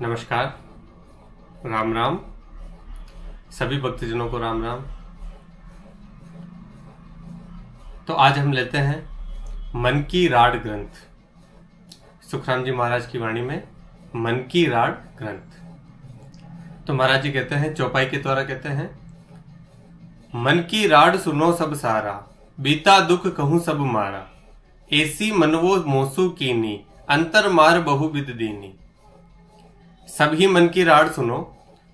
नमस्कार। राम राम। सभी भक्तजनों को राम राम। तो आज हम लेते हैं मन की राड ग्रंथ, सुखराम जी महाराज की वाणी में मन की राड ग्रंथ। तो महाराज जी कहते हैं, चौपाई के द्वारा कहते हैं, मन की राड सुनो सब सारा, बीता दुख कहूं सब मारा, ऐसी मनवो मोसू कीनी, अंतर मार बहुविध दीनी। सभी मन की राड सुनो।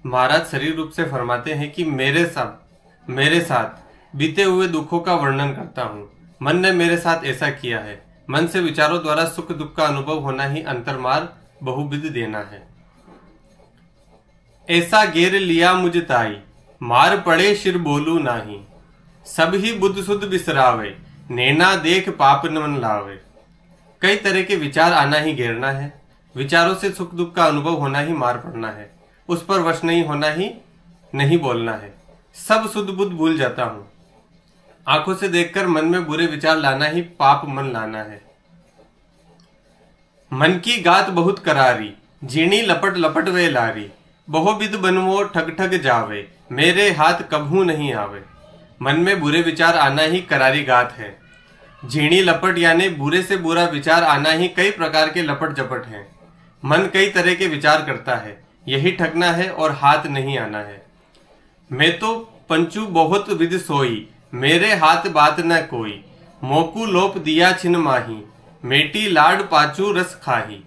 महाराज शरीर रूप से फरमाते हैं कि मेरे साथ बीते हुए दुखों का वर्णन करता हूं। मन ने मेरे साथ ऐसा किया है। मन से विचारों द्वारा सुख दुख का अनुभव होना ही अंतर्मार बहुविध देना है। ऐसा गेर लिया मुझ ताई, मार पड़े शिर बोलू नाही, सब ही बुद्ध सुध बिसरावे, नैना देख पाप न मन लावे। कई तरह के विचार आना ही घेरना है। विचारों से सुख दुख का अनुभव होना ही मार पड़ना है। उस पर वश नहीं होना ही नहीं बोलना है। सब सुध बुद्ध भूल जाता हूं। आंखों से देखकर मन में बुरे विचार लाना ही पाप मन लाना है। मन की गात बहुत करारी, जीणी लपट लपट वे लारी, बहुविध बनवो ठग ठग जावे, मेरे हाथ कभू नहीं आवे। मन में बुरे विचार आना ही करारी गात है। झीणी लपट यानी बुरे से बुरा विचार आना ही कई प्रकार के लपट जपट है। मन कई तरह के विचार करता है, यही ठगना है और हाथ नहीं आना है। मैं तो पंचू बहुत विध सोई, मेरे हाथ बात न कोई, मोकू लोप दिया छिन माही, मेटी लाड पाचू रस खाही।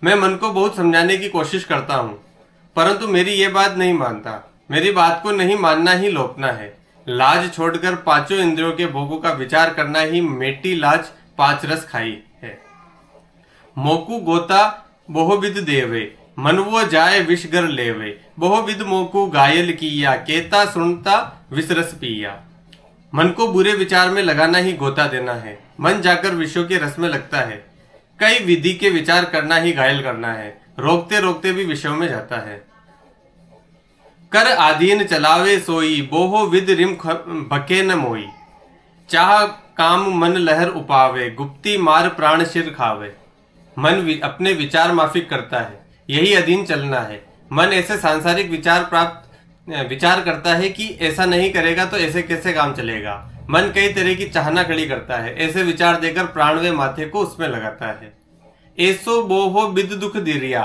मैं मन को बहुत समझाने की कोशिश करता हूँ, परंतु मेरी ये बात नहीं मानता। मेरी बात को नहीं मानना ही लोपना है। लाज छोड़कर पांचों इंद्रियों के भोगों का विचार करना ही मेटी लाज पांच रस खाई है। मोकू गोता बहुविध देवे, मन वो जाए विषगर लेवे, बहुविध मोकू घायल किया, केता सुनता विषरस पिया। मन को बुरे विचार में लगाना ही गोता देना है। मन जाकर विषयों के रस में लगता है। कई विधि के विचार करना ही घायल करना है। रोकते रोकते भी विषयों में जाता है। कर आधीन चलावे सोई, बोहो विद रिम भके न मोई, चाह काम मन लहर उपावे, गुप्ती मार प्राण शिर खावे। मन अपने विचार माफिक करता है, यही अधीन चलना है। मन ऐसे सांसारिक विचार करता है कि ऐसा नहीं करेगा तो ऐसे कैसे काम चलेगा। मन कई तरह की चाहना खड़ी करता है। ऐसे विचार देकर प्राण व माथे को उसमें लगाता है। ऐसो बोहो बिद दुख दिरिया,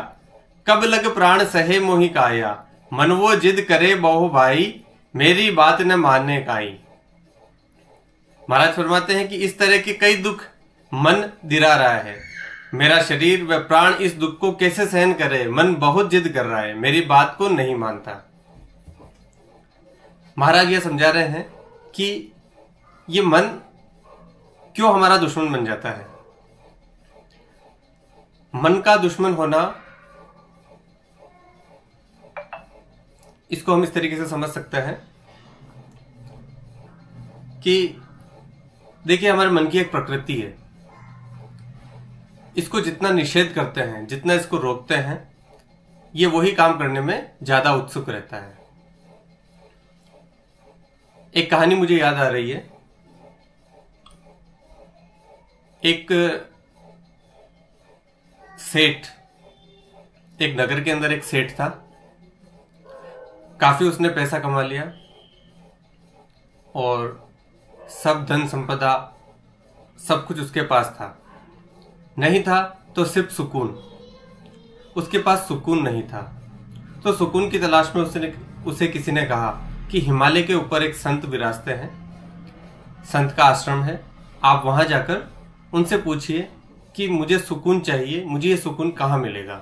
कब लग प्राण सहे मोहि काया, मन वो जिद करे बहु भाई, मेरी बात न मानने काई। महाराज फरमाते हैं कि इस तरह के कई दुख मन दिरा रहा है। मेरा शरीर व प्राण इस दुख को कैसे सहन करे। मन बहुत जिद कर रहा है, मेरी बात को नहीं मानता। महाराज ये समझा रहे हैं कि ये मन क्यों हमारा दुश्मन बन जाता है। मन का दुश्मन होना, इसको हम इस तरीके से समझ सकते हैं कि देखिए, हमारे मन की एक प्रकृति है। इसको जितना निषेध करते हैं, जितना इसको रोकते हैं, ये वही काम करने में ज्यादा उत्सुक रहता है। एक कहानी मुझे याद आ रही है। एक सेठ, एक नगर के अंदर एक सेठ था। काफी उसने पैसा कमा लिया और सब धन संपदा सब कुछ उसके पास था। नहीं था तो सिर्फ सुकून। उसके पास सुकून नहीं था। तो सुकून की तलाश में उसे किसी ने कहा कि हिमालय के ऊपर एक संत विराजते हैं, संत का आश्रम है, आप वहां जाकर उनसे पूछिए कि मुझे सुकून चाहिए, मुझे ये सुकून कहाँ मिलेगा।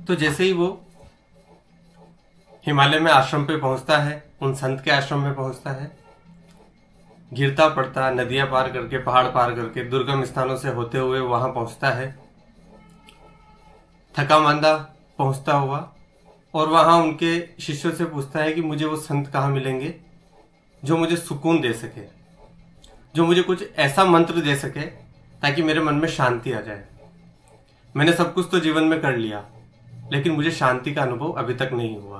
तो जैसे ही वो हिमालय में आश्रम पे पहुंचता है, उन संत के आश्रम में पहुंचता है, गिरता पड़ता, नदियां पार करके, पहाड़ पार करके, दुर्गम स्थानों से होते हुए वहां पहुंचता है, थका मांदा पहुंचता हुआ, और वहां उनके शिष्यों से पूछता है कि मुझे वो संत कहाँ मिलेंगे जो मुझे सुकून दे सके, जो मुझे कुछ ऐसा मंत्र दे सके ताकि मेरे मन में शांति आ जाए। मैंने सब कुछ तो जीवन में कर लिया, लेकिन मुझे शांति का अनुभव अभी तक नहीं हुआ।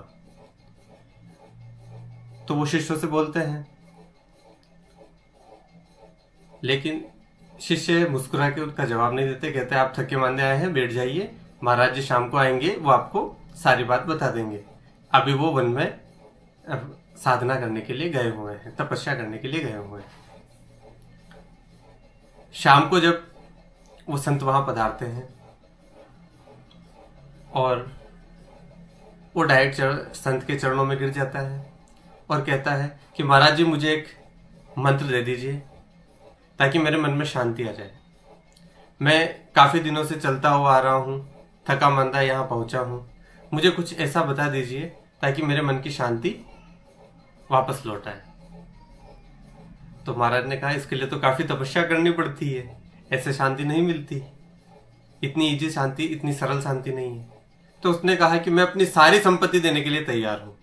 तो वो शिष्यों से बोलते हैं, लेकिन शिष्य मुस्कुरा के उसका जवाब नहीं देते, कहते हैं आप थके मांदे आए हैं, बैठ जाइए, महाराज जी शाम को आएंगे, वो आपको सारी बात बता देंगे। अभी वो वन में साधना करने के लिए गए हुए हैं, तपस्या करने के लिए गए हुए हैं। शाम को जब वो संत वहां पधारते हैं और वो डायरेक्ट संत के चरणों में गिर जाता है और कहता है कि महाराज जी मुझे एक मंत्र दे दीजिए ताकि मेरे मन में शांति आ जाए। मैं काफी दिनों से चलता हुआ आ रहा हूँ, थका मंदा यहाँ पहुंचा हूँ, मुझे कुछ ऐसा बता दीजिए ताकि मेरे मन की शांति वापस लौट आए। तो महाराज ने कहा इसके लिए तो काफी तपस्या करनी पड़ती है, ऐसे शांति नहीं मिलती, इतनी इजी शांति, इतनी सरल शांति नहीं है। तो उसने कहा कि मैं अपनी सारी संपत्ति देने के लिए तैयार हूं,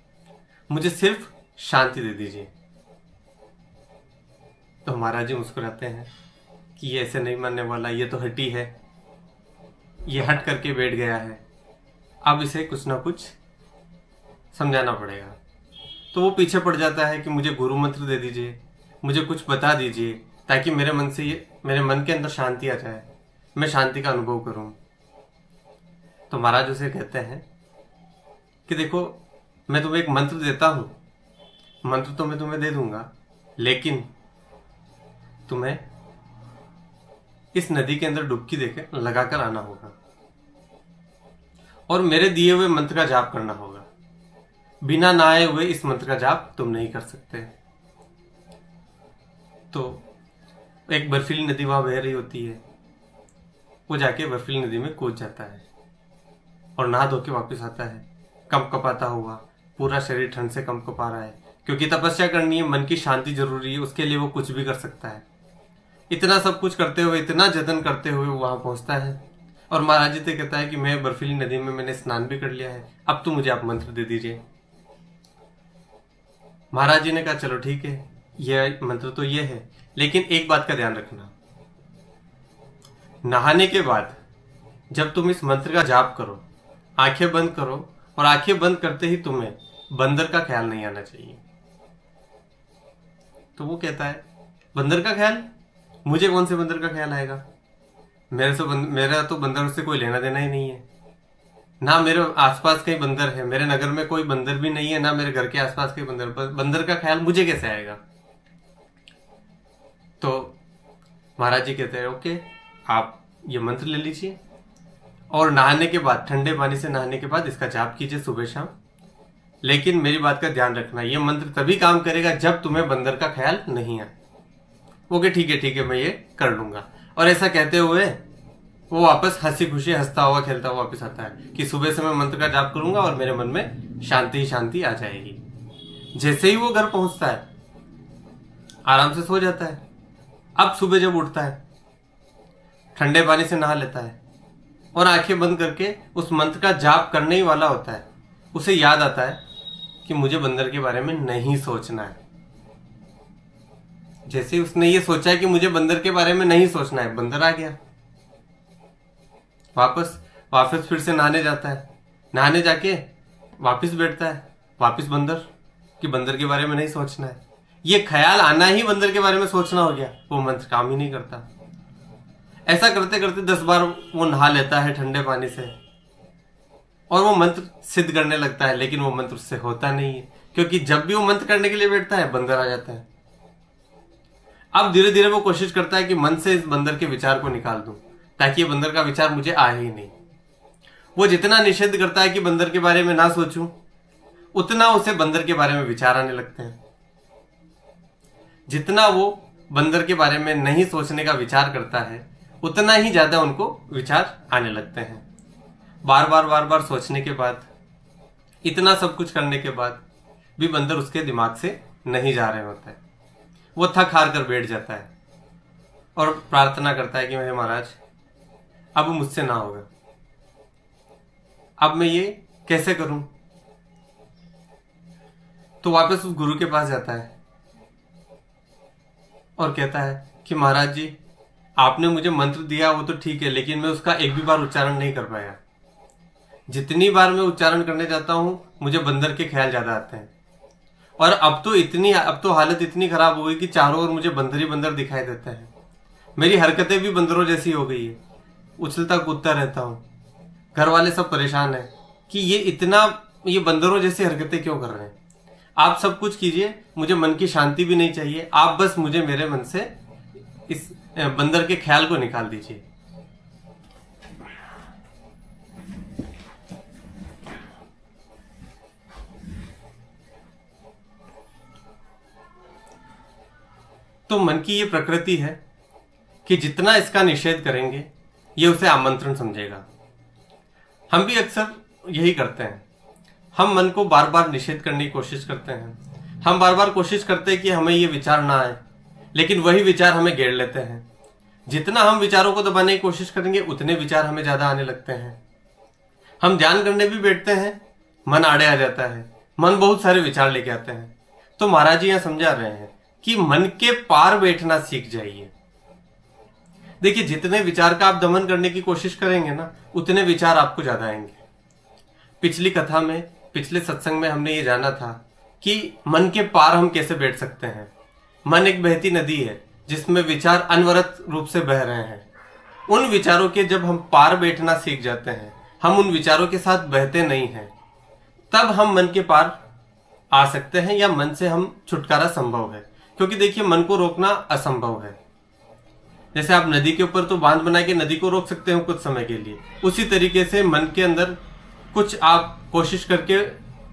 मुझे सिर्फ शांति दे दीजिए। तो महाराज जी मुस्कुराते हैं कि ये ऐसे नहीं मानने वाला, ये तो हटी है, ये हट करके बैठ गया है, अब इसे कुछ ना कुछ समझाना पड़ेगा। तो वो पीछे पड़ जाता है कि मुझे गुरु मंत्र दे दीजिए, मुझे कुछ बता दीजिए ताकि मेरे मन के अंदर शांति आ जाए, मैं शांति का अनुभव करूं। तो महाराज उसे कहते हैं कि देखो मैं तुम्हें एक मंत्र देता हूं, मंत्र तो मैं तुम्हें दे दूंगा, लेकिन तुम्हें इस नदी के अंदर डुबकी देकर लगाकर आना होगा और मेरे दिए हुए मंत्र का जाप करना होगा। बिना नहाए हुए इस मंत्र का जाप तुम नहीं कर सकते। तो एक बर्फीली नदी वहां बह रही होती है, वो जाके बर्फीली नदी में कूद जाता है और नहा धो के वापिस आता है, कंपकपाता हुआ, पूरा शरीर ठंड से कंपकपा रहा है, क्योंकि तपस्या करनी है, मन की शांति जरूरी है, उसके लिए वो कुछ भी कर सकता है। इतना सब कुछ करते हुए, इतना जतन करते हुए वो वहां पहुंचता है और महाराज जी से कहता है कि मैं बर्फीली नदी में मैंने स्नान भी कर लिया है, अब तो मुझे आप मंत्र दे दीजिए। महाराज जी ने कहा चलो ठीक है, यह मंत्र तो ये है, लेकिन एक बात का ध्यान रखना, नहाने के बाद जब तुम इस मंत्र का जाप करो, आंखें बंद करो और आंखें बंद करते ही तुम्हें बंदर का ख्याल नहीं आना चाहिए। तो वो कहता है बंदर का ख्याल, मुझे कौन से बंदर का ख्याल आएगा, मेरा तो बंदर से कोई लेना देना ही नहीं है, ना मेरे आसपास कहीं बंदर है, मेरे नगर में कोई बंदर भी नहीं है, ना मेरे घर के आसपास कहीं बंदर का ख्याल मुझे कैसे आएगा। तो महाराज जी कहते हैं ओके, आप ये मंत्र ले लीजिए और नहाने के बाद, ठंडे पानी से नहाने के बाद इसका जाप कीजिए सुबह शाम, लेकिन मेरी बात का ध्यान रखना, ये मंत्र तभी काम करेगा जब तुम्हें बंदर का ख्याल नहीं आए। ओके ठीक है, मैं ये कर लूंगा। और ऐसा कहते हुए वो वापस हंसी खुशी हंसता हुआ खेलता हुआ वापस आता है कि सुबह से मैं मंत्र का जाप करूंगा और मेरे मन में शांति ही शांति आ जाएगी। जैसे ही वो घर पहुंचता है आराम से सो जाता है। अब सुबह जब उठता है ठंडे पानी से नहा लेता है और आंखें बंद करके उस मंत्र का जाप करने ही वाला होता है, उसे याद आता है कि मुझे बंदर के बारे में नहीं सोचना है। जैसे उसने ये सोचा है कि मुझे बंदर के बारे में नहीं सोचना है, बंदर आ गया। वापस फिर से नहाने जाता है, नहाने जाके वापस बैठता है, वापस बंदर, कि बंदर के बारे में नहीं सोचना है। ये ख्याल आना ही बंदर के बारे में सोचना हो गया, वो मंत्र काम ही नहीं करता। ऐसा करते करते 10 बार वो नहा लेता है ठंडे पानी से और वो मंत्र सिद्ध करने लगता है, लेकिन वो मंत्र उससे होता नहीं है, क्योंकि जब भी वो मंत्र करने के लिए बैठता है बंदर आ जाता है। अब धीरे धीरे वो कोशिश करता है कि मन से इस बंदर के विचार को निकाल दूं, ताकि ये बंदर का विचार मुझे आए ही नहीं। वो जितना निषेध करता है कि बंदर के बारे में ना सोचूं, उतना उसे बंदर के बारे में विचार आने लगते हैं। जितना वो बंदर के बारे में नहीं सोचने का विचार करता है, उतना ही ज्यादा उनको विचार आने लगते हैं। बार बार सोचने के बाद, इतना सब कुछ करने के बाद भी बंदर उसके दिमाग से नहीं जा रहे होता है। वो थक हार कर बैठ जाता है और प्रार्थना करता है कि मेरे महाराज अब मुझसे ना होगा, अब मैं ये कैसे करूं। तो वापस उस गुरु के पास जाता है और कहता है कि महाराज जी आपने मुझे मंत्र दिया वो तो ठीक है, लेकिन मैं उसका एक भी बार उच्चारण नहीं कर पाया। जितनी बार मैं उच्चारण करने जाता हूं मुझे बंदर के ख्याल ज्यादा आते हैं, और अब तो हालत इतनी खराब हो गई कि चारों ओर मुझे बंदर ही बंदर दिखाई देते हैं। मेरी हरकतें भी बंदरों जैसी हो गई है, उछलता कूदता रहता हूँ। घर वाले सब परेशान हैं कि ये बंदरों जैसी हरकतें क्यों कर रहे हैं। आप सब कुछ कीजिए, मुझे मन की शांति भी नहीं चाहिए, आप बस मुझे मेरे मन से इस बंदर के ख्याल को निकाल दीजिए। तो मन की ये प्रकृति है कि जितना इसका निषेध करेंगे ये उसे आमंत्रण समझेगा। हम भी अक्सर यही करते हैं, हम मन को बार बार निषेध करने की कोशिश करते हैं। हम बार बार कोशिश करते हैं कि हमें ये विचार ना आए, लेकिन वही विचार हमें घेर लेते हैं। जितना हम विचारों को दबाने की कोशिश करेंगे उतने विचार हमें ज्यादा आने लगते हैं। हम ध्यान करने भी बैठते हैं, मन आड़े आ जाता है, मन बहुत सारे विचार लेके आते हैं। तो महाराज जी यहां समझा रहे हैं कि मन के पार बैठना सीख जाइए। देखिए, जितने विचार का आप दमन करने की कोशिश करेंगे ना, उतने विचार आपको ज्यादा आएंगे। पिछली कथा में, पिछले सत्संग में हमने ये जाना था कि मन के पार हम कैसे बैठ सकते हैं। मन एक बहती नदी है जिसमें विचार अनवरत रूप से बह रहे हैं। उन विचारों के जब हम पार बैठना सीख जाते हैं, हम उन विचारों के साथ बहते नहीं हैं, तब हम मन के पार आ सकते हैं या मन से हम छुटकारा संभव है। क्योंकि देखिए, मन को रोकना असंभव है। जैसे आप नदी के ऊपर तो बांध बना के नदी को रोक सकते हो कुछ समय के लिए, उसी तरीके से मन के अंदर कुछ आप कोशिश करके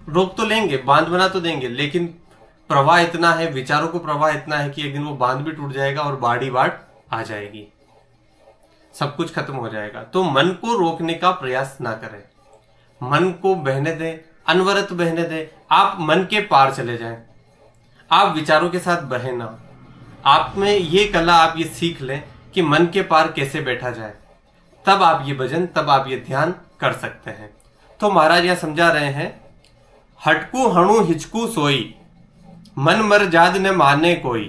रोक तो लेंगे, बांध बना तो देंगे, लेकिन प्रवाह इतना है, विचारों को प्रवाह इतना है कि एक दिन वो बांध भी टूट जाएगा और बाढ़ ही बाढ़ आ जाएगी, सब कुछ खत्म हो जाएगा। तो मन को रोकने का प्रयास ना करें, मन को बहने दें, अनवरत बहने दें। आप मन के पार चले जाएं, आप विचारों के साथ बहे ना। आप में ये कला, आप ये सीख लें कि मन के पार कैसे बैठा जाए, तब आप ये भजन, तब आप ये ध्यान कर सकते हैं। तो महाराज यहां समझा रहे हैं, हटकू हणु हिचकू सोई, मन मर जाद न माने कोई,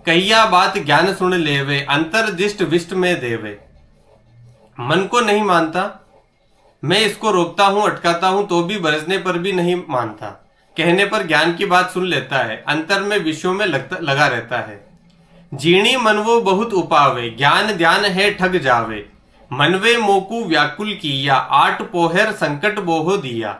कहिया बात ज्ञान सुन लेवे, अंतर दिष्ट विष्ट में देवे। मन को नहीं मानता, मैं इसको रोकता हूं, अटकाता हूं, तो भी बरसने पर भी नहीं मानता। कहने पर ज्ञान की बात सुन लेता है, अंतर में विषयों में लगा रहता है। जीणी मन वो बहुत उपावे, ज्ञान ध्यान है ठग जावे, मनवे मोकू व्याकुल किया, आठ पोहर संकट बोहो दिया।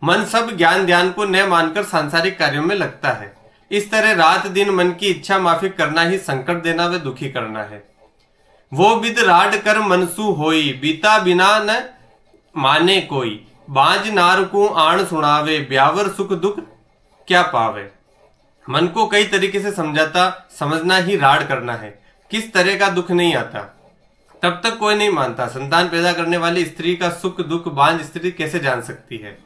मन सब ज्ञान ध्यान को न मानकर सांसारिक कार्यों में लगता है। इस तरह रात दिन मन की इच्छा माफिक करना ही संकट देना व दुखी करना है। वो विद राड कर मनसू होई, बीता बिना न माने कोई, बाज नार को आण सुनावे, ब्यावर सुख दुख क्या पावे। मन को कई तरीके से समझना ही राड करना है। किस तरह का दुख नहीं आता तब तक कोई नहीं मानता। संतान पैदा करने वाली स्त्री का सुख दुख बांझ स्त्री कैसे जान सकती है।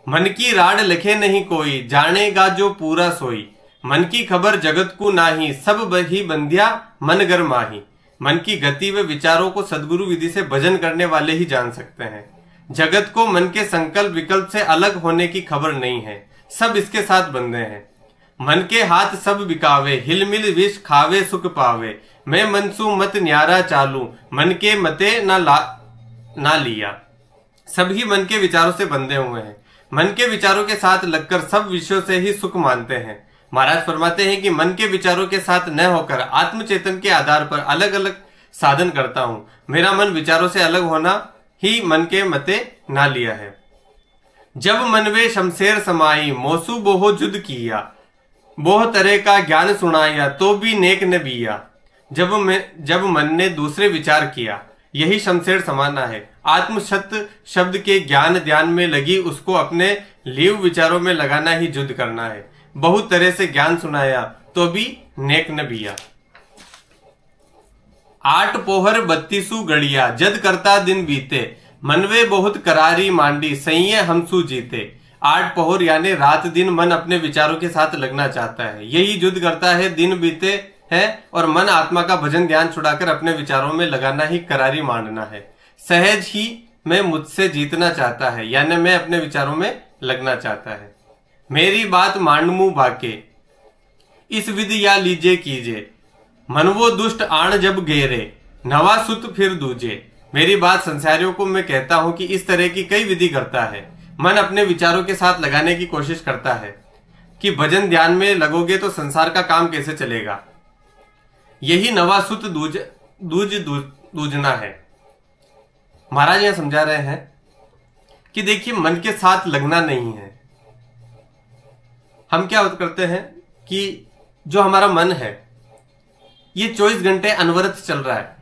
मन की राड लखे नहीं कोई, जानेगा जो पूरा सोई, मन की खबर जगत को नाही, सब बही बंध्या मन गर माही। मन की गति व विचारों को सद्गुरु विधि से भजन करने वाले ही जान सकते हैं। जगत को मन के संकल्प विकल्प से अलग होने की खबर नहीं है, सब इसके साथ बंधे हैं। मन के हाथ सब बिकावे, हिलमिल विष खावे सुख पावे, मैं मनसू मत न्यारा चालू, मन के मते ना लिया। सभी मन के विचारों से बंधे हुए हैं, मन के विचारों के साथ लगकर सब विषयों से ही सुख मानते हैं। महाराज फरमाते हैं कि मन के विचारों के साथ न होकर आत्मचेतन के आधार पर अलग अलग साधन करता हूं। मेरा मन विचारों से अलग होना ही मन के मते ना लिया है। जब मन वे शमशेर समाई, मोसू बोहो जुद किया, बोह तरह का ज्ञान सुनाया, तो भी नेक न बिया। जब मन ने दूसरे विचार किया, यही शमशेर समाना है। आत्म सत्य शब्द के ज्ञान ध्यान में लगी उसको अपने लीव विचारों में लगाना ही जुद करना है। बहुत तरह से ज्ञान सुनाया, तो भी नेक न बिया। 8 पोहर 32 गड़िया, जद करता दिन बीते, मनवे बहुत करारी मांडी, सैये हमसू जीते। 8 पोहर यानी रात दिन मन अपने विचारों के साथ लगना चाहता है, यही युद्ध करता है, दिन बीते है और मन आत्मा का भजन ध्यान छुड़ाकर अपने विचारों में लगाना ही करारी मांडना है। सहज ही मैं मुझसे जीतना चाहता है, यानी मैं अपने विचारों में लगना चाहता है। मेरी बात मांडमू बाके, इस विधि या लीजे कीजे, मन वो दुष्ट आण जब गेरे, नवा सुत फिर दूजे। मेरी बात संसारियों को मैं कहता हूं कि इस तरह की कई विधि करता है। मन अपने विचारों के साथ लगाने की कोशिश करता है कि भजन ध्यान में लगोगे तो संसार का काम कैसे चलेगा। यही नवा सुत दूजना है। महाराज यहां समझा रहे हैं कि देखिए, मन के साथ लगना नहीं है। हम क्या करते हैं कि जो हमारा मन है ये 24 घंटे अनवरत चल रहा है,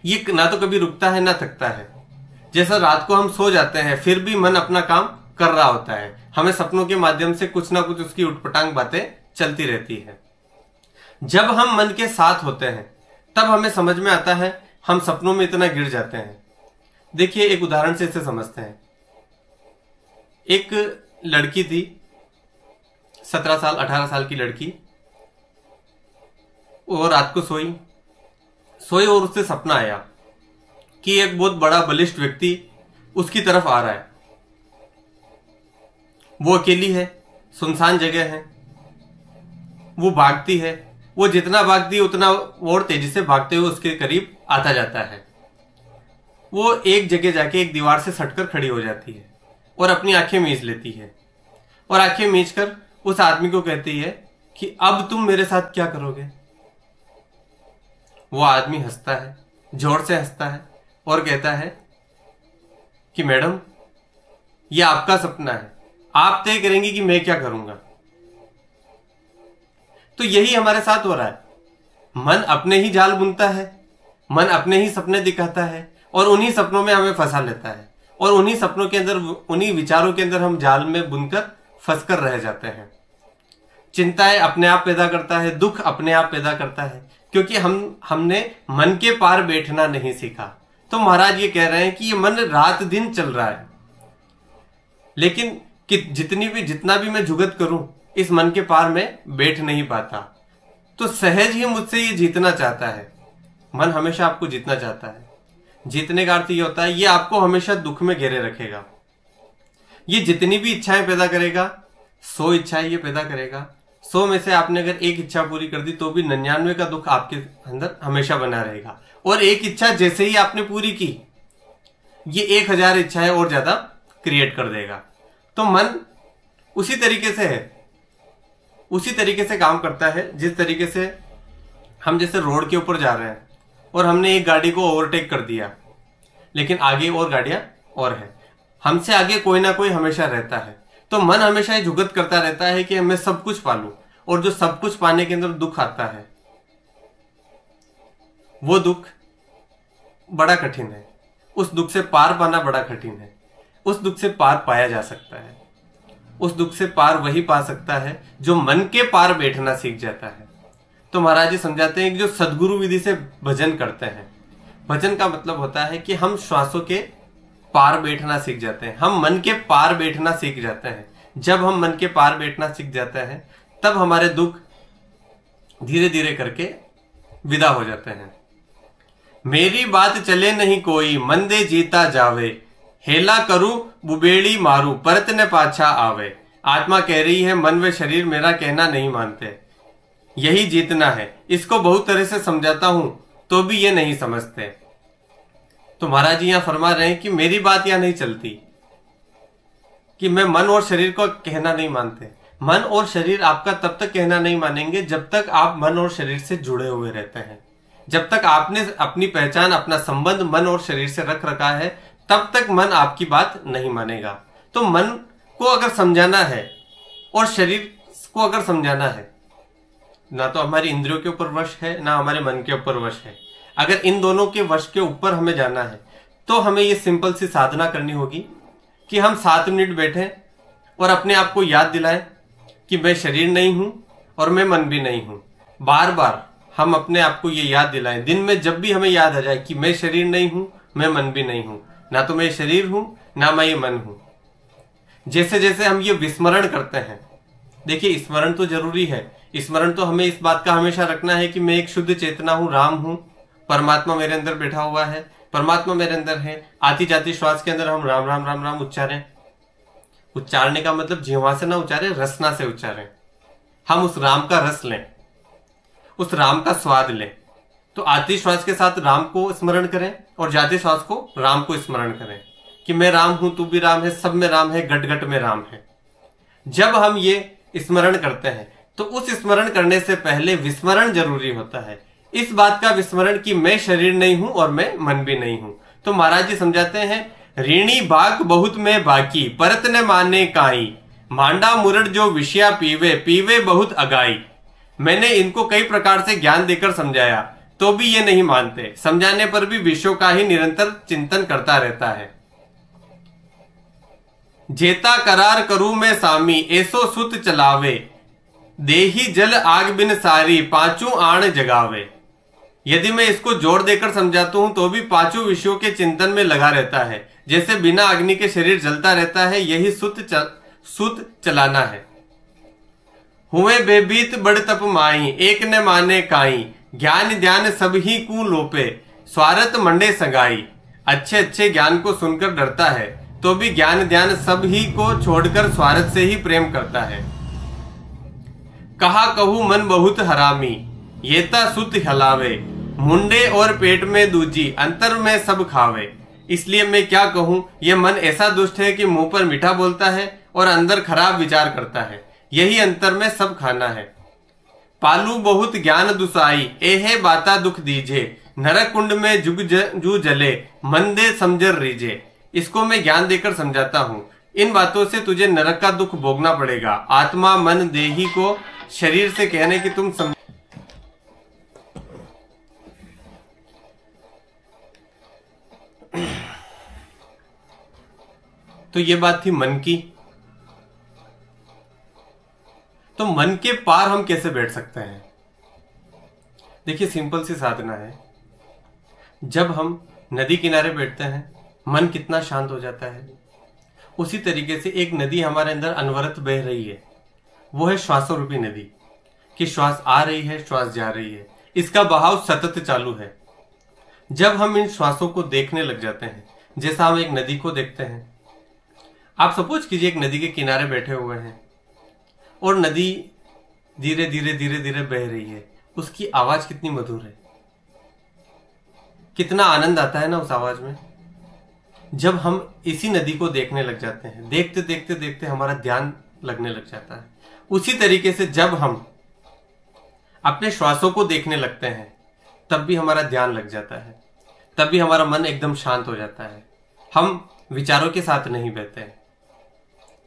ये ना तो कभी रुकता है ना थकता है। जैसा रात को हम सो जाते हैं फिर भी मन अपना काम कर रहा होता है, हमें सपनों के माध्यम से कुछ ना कुछ उसकी उटपटांग बातें चलती रहती है। जब हम मन के साथ होते हैं तब हमें समझ में आता है, हम सपनों में इतना गिर जाते हैं। देखिए, एक उदाहरण से इसे समझते हैं। एक लड़की थी, 17 साल 18 साल की लड़की, वो रात को सोई और उससे सपना आया कि एक बहुत बड़ा बलिष्ठ व्यक्ति उसकी तरफ आ रहा है। वो अकेली है, सुनसान जगह है, वो भागती है, वो जितना भागती है उतना और तेजी से भागते हुए उसके करीब आता जाता है। वो एक जगह जाके एक दीवार से सटकर खड़ी हो जाती है और अपनी आंखें मीच लेती है और आंखें मीच कर उस आदमी को कहती है कि अब तुम मेरे साथ क्या करोगे। वो आदमी हंसता है, जोर से हंसता है और कहता है कि मैडम, यह आपका सपना है, आप तय करेंगी कि मैं क्या करूंगा। तो यही हमारे साथ हो रहा है। मन अपने ही जाल बुनता है, मन अपने ही सपने दिखाता है और उन्हीं सपनों में हमें फंसा लेता है और उन्हीं सपनों के अंदर, उन्हीं विचारों के अंदर हम जाल में बुनकर फंसकर रह जाते हैं। चिंताएं अपने आप पैदा करता है, दुख अपने आप पैदा करता है, क्योंकि हमने मन के पार बैठना नहीं सीखा। तो महाराज ये कह रहे हैं कि ये मन रात दिन चल रहा है, लेकिन कि जितना भी मैं जुगत करूं, इस मन के पार में बैठ नहीं पाता। तो सहज ही मुझसे ये जीतना चाहता है। मन हमेशा आपको जीतना चाहता है। जीतने का अर्थ ये होता है, ये आपको हमेशा दुख में घेरे रखेगा। ये जितनी भी इच्छाएं पैदा करेगा, 100 इच्छाएं ये पैदा करेगा, 100 में से आपने अगर एक इच्छा पूरी कर दी तो भी 99 का दुख आपके अंदर हमेशा बना रहेगा। और एक इच्छा जैसे ही आपने पूरी की, ये 1000 इच्छाएं और ज्यादा क्रिएट कर देगा। तो मन उसी तरीके से है, उसी तरीके से काम करता है जिस तरीके से हम जैसे रोड के ऊपर जा रहे हैं और हमने एक गाड़ी को ओवरटेक कर दिया, लेकिन आगे और गाड़ियां और है, हमसे आगे कोई ना कोई हमेशा रहता है। तो मन हमेशा ये जुगत करता रहता है कि मैं सब कुछ पालूं, और जो सब कुछ पाने के अंदर दुख आता है, वो दुख बड़ा कठिन है। उस दुख से पार पाना बड़ा कठिन है। उस दुख से पार पाया जा सकता है। उस दुख से पार वही पा सकता है जो मन के पार बैठना सीख जाता है। तो महाराज जी समझाते हैं कि जो सदगुरु विधि से भजन करते हैं, भजन का मतलब होता है कि हम श्वासों के पार बैठना सीख जाते हैं, हम मन के पार बैठना सीख जाते हैं। जब हम मन के पार बैठना सीख जाते हैं तब हमारे दुख धीरे धीरे करके विदा हो जाते हैं। मेरी बात चले नहीं कोई, मंदे जीता जावे, हेला करूं बुबेड़ी मारूं, परत ने पाछा आवे। आत्मा कह रही है मन व शरीर मेरा कहना नहीं मानते, यही जीतना है। इसको बहुत तरह से समझाता हूं तो भी ये नहीं समझते। तो महाराज जी यहां फरमा रहे हैं कि मेरी बात यहां नहीं चलती, कि मैं मन और शरीर को कहना नहीं मानते। मन और शरीर आपका तब तक कहना नहीं मानेंगे जब तक आप मन और शरीर से जुड़े हुए रहते हैं। जब तक आपने अपनी पहचान, अपना संबंध मन और शरीर से रख रखा है, तब तक मन आपकी बात नहीं मानेगा। तो मन को अगर समझाना है और शरीर को अगर समझाना है, ना तो हमारी इंद्रियों के ऊपर वश है, ना हमारे मन के ऊपर वश है। अगर इन दोनों के वश के ऊपर हमें जाना है तो हमें ये सिंपल सी साधना करनी होगी कि हम 7 मिनट बैठें और अपने आप को याद दिलाएं कि मैं शरीर नहीं हूं और मैं मन भी नहीं हूं। बार बार हम अपने आप को ये याद दिलाएं। दिन में जब भी हमें याद आ जाए कि मैं शरीर नहीं हूं, मैं मन भी नहीं हूं, ना तो मैं शरीर हूं ना मैं ये मन हूं। जैसे जैसे हम ये विस्मरण करते हैं, देखिए स्मरण तो जरूरी है। स्मरण तो हमें इस बात का हमेशा रखना है कि मैं एक शुद्ध चेतना हूं, राम हूं, परमात्मा मेरे अंदर बैठा हुआ है, परमात्मा मेरे अंदर है। आती जाती श्वास के अंदर हम राम राम राम राम उच्चारें। उच्चारने का मतलब जीवा से ना उच्चारें, रसना से उच्चारें। हम उस राम का रस लें, उस राम का स्वाद लें। तो आती श्वास के साथ राम को स्मरण करें और जाती श्वास को राम को स्मरण करें कि मैं राम हूं, तू भी राम है, सब में राम है, गट गट में राम है। जब हम ये स्मरण करते हैं तो उस स्मरण करने से पहले विस्मरण जरूरी होता है। इस बात का विस्मरण कि मैं शरीर नहीं हूं और मैं मन भी नहीं हूं। तो महाराज जी समझाते हैं, ऋणी बाक बहुत में बाकी, परत न माने काई, मांडा मुरड जो विषया पीवे, पीवे बहुत अगाई। मैंने इनको कई प्रकार से ज्ञान देकर समझाया तो भी ये नहीं मानते, समझाने पर भी विषयों का ही निरंतर चिंतन करता रहता है। जेता करार करूं मैं सामी, ऐसो सुत चलावे, देही जल आग बिन सारी, पांचों आण जगावे। यदि मैं इसको जोर देकर समझाता हूं तो भी पांचों विषयों के चिंतन में लगा रहता है। जैसे बिना अग्नि के शरीर जलता रहता है, यही सुत चलाना है। हुए बेबीत बड़ तप माई, एक न माने काई, ज्ञान ध्यान सब ही कू लोपे, स्वार्थ मंडे सगाई। अच्छे अच्छे ज्ञान को सुनकर डरता है तो भी ज्ञान ध्यान सब ही को छोड़कर स्वार्थ से ही प्रेम करता है। कहा कहू मन बहुत हरामी, येता सुत हलावे, मुंडे और पेट में दूजी, अंतर में सब खावे। इसलिए मैं क्या कहूं, यह मन ऐसा दुष्ट है कि मुंह पर मीठा बोलता है और अंदर खराब विचार करता है, यही अंतर में सब खाना है। पालू बहुत ज्ञान दुसाई, एहे बाता दुख दीजे, नरक कुंड में जुग जू जले, मन दे समझर रीजे। इसको मैं ज्ञान देकर समझाता हूं, इन बातों से तुझे नरक का दुख भोगना पड़ेगा। आत्मा मन देही को शरीर से कहने की तुम समझ। तो ये बात थी मन की। तो मन के पार हम कैसे बैठ सकते हैं? देखिए, सिंपल सी साधना है। जब हम नदी किनारे बैठते हैं, मन कितना शांत हो जाता है। उसी तरीके से एक नदी हमारे अंदर अनवरत बह रही है, वो है श्वासों रूपी नदी कि श्वास आ रही है, श्वास जा रही है, इसका बहाव सतत चालू है। जब हम इन श्वासों को देखने लग जाते हैं, जैसा हम एक नदी को देखते हैं, आप सपोज कीजिए एक नदी के किनारे बैठे हुए हैं और नदी धीरे धीरे धीरे धीरे बह रही है। उसकी आवाज कितनी मधुर है, कितना आनंद आता है ना उस आवाज में। जब हम इसी नदी को देखने लग जाते हैं, देखते देखते देखते हमारा ध्यान लगने लग जाता है। उसी तरीके से जब हम अपने श्वासों को देखने लगते हैं, तब भी हमारा ध्यान लग जाता है, तब भी हमारा मन एकदम शांत हो जाता है। हम विचारों के साथ नहीं बहते हैं।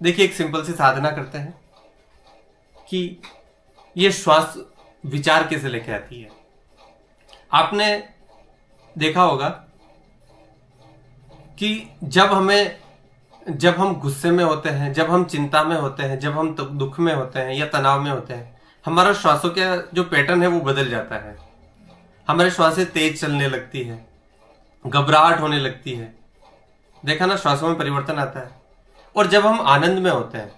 देखिए, एक सिंपल सी साधना करते हैं कि ये श्वास विचार कैसे लेके आती है। आपने देखा होगा कि जब हम गुस्से में होते हैं, जब हम चिंता में होते हैं, जब हम दुख में होते हैं या तनाव में होते हैं, हमारा श्वासों का जो पैटर्न है वो बदल जाता है। हमारी श्वासें तेज चलने लगती है, घबराहट होने लगती है। देखा ना, श्वासों में परिवर्तन आता है। और जब हम आनंद में होते हैं,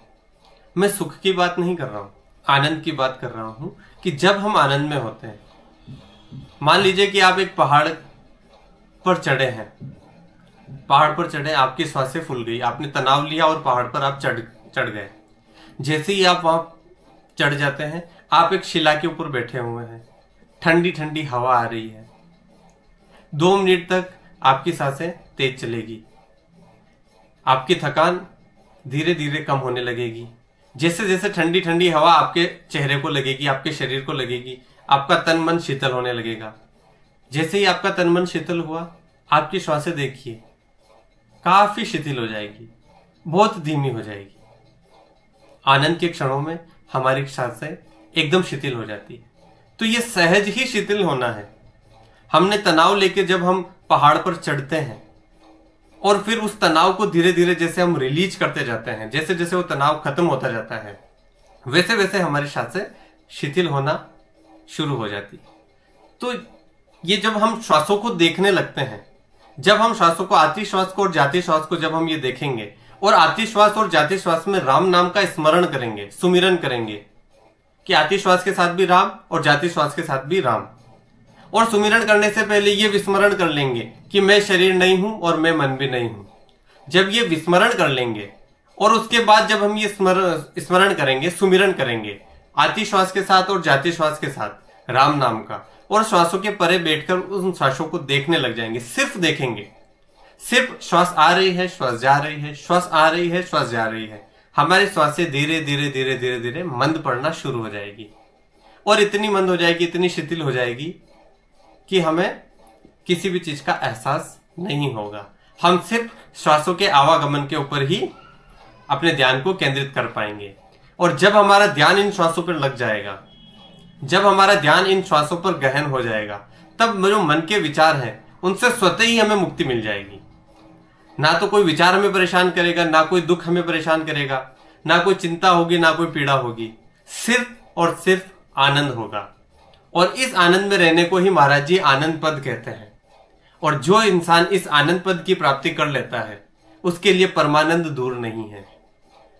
मैं सुख की बात नहीं कर रहा हूं, आनंद की बात कर रहा हूं कि जब हम आनंद में होते हैं, मान लीजिए कि आप एक पहाड़ पर चढ़े हैं, पहाड़ पर चढ़े, आपकी श्वासें फूल गई, आपने तनाव लिया और पहाड़ पर आप चढ़ गए। जैसे ही आप वहां चढ़ जाते हैं, आप एक शिला के ऊपर बैठे हुए हैं, ठंडी ठंडी हवा आ रही है। 2 मिनट तक आपकी सांसें तेज चलेगी, आपकी थकान धीरे धीरे कम होने लगेगी। जैसे जैसे ठंडी ठंडी हवा आपके चेहरे को लगेगी, आपके शरीर को लगेगी, आपका तन मन शीतल होने लगेगा। जैसे ही आपका तन मन शीतल हुआ, आपकी श्वासें देखिए काफी शिथिल हो जाएगी, बहुत धीमी हो जाएगी। आनंद के क्षणों में हमारी सांसें एकदम शिथिल हो जाती है। तो ये सहज ही शिथिल होना है। हमने तनाव लेके जब हम पहाड़ पर चढ़ते हैं और फिर उस तनाव को धीरे धीरे जैसे हम रिलीज करते जाते हैं, जैसे जैसे वो तनाव खत्म होता जाता है, वैसे वैसे हमारी सांसें शिथिल होना शुरू हो जाती। तो ये जब हम श्वासों को देखने लगते हैं, जब हम श्वासों को, आती श्वास को और जाती श्वास को जब हम ये देखेंगे और आती श्वास और जाती श्वास में राम नाम का स्मरण करेंगे, सुमिरन करेंगे कि आती श्वास के साथ भी राम और जाती श्वास के साथ भी राम, और सुमिरन करने से पहले ये विस्मरण कर लेंगे कि मैं शरीर नहीं हूं और मैं मन भी नहीं हूं। जब ये विस्मरण कर लेंगे और उसके बाद जब हम ये स्मरण करेंगे, सुमिरन करेंगे आती श्वास के साथ और जाती श्वास के साथ राम नाम का, और श्वासों के परे बैठकर उन श्वासों को देखने लग जाएंगे, सिर्फ देखेंगे। सिर्फ श्वास आ रही है, श्वास जा रही है, श्वास आ रही है, श्वास जा रही है। हमारी श्वासें धीरे धीरे धीरे धीरे धीरे मंद पड़ना शुरू हो जाएगी, और इतनी मंद हो जाएगी, इतनी शिथिल हो जाएगी कि हमें किसी भी चीज का एहसास नहीं होगा। हम सिर्फ श्वासों के आवागमन के ऊपर ही अपने ध्यान को केंद्रित कर पाएंगे। और जब हमारा ध्यान इन श्वासों पर लग जाएगा, जब हमारा ध्यान इन श्वासों पर गहन हो जाएगा, तब जो मन के विचार हैं उनसे स्वतः ही हमें मुक्ति मिल जाएगी। ना तो कोई विचार हमें परेशान करेगा, ना कोई दुख हमें परेशान करेगा, ना कोई चिंता होगी, ना कोई पीड़ा होगी। सिर्फ और सिर्फ आनंद होगा। और इस आनंद में रहने को ही महाराज जी आनंद पद कहते हैं। और जो इंसान इस आनंद पद की प्राप्ति कर लेता है, उसके लिए परमानंद दूर नहीं है,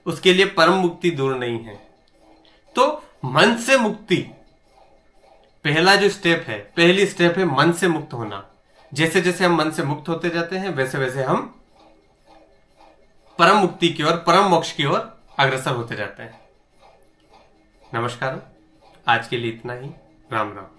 उसके लिए परम मुक्ति दूर नहीं है। तो मन से मुक्ति, पहला जो स्टेप है, पहली स्टेप है मन से मुक्त होना। जैसे जैसे हम मन से मुक्त होते जाते हैं, वैसे वैसे हम परम मुक्ति की ओर, परम मोक्ष की ओर अग्रसर होते जाते हैं। नमस्कार, आज के लिए इतना ही। राम राम।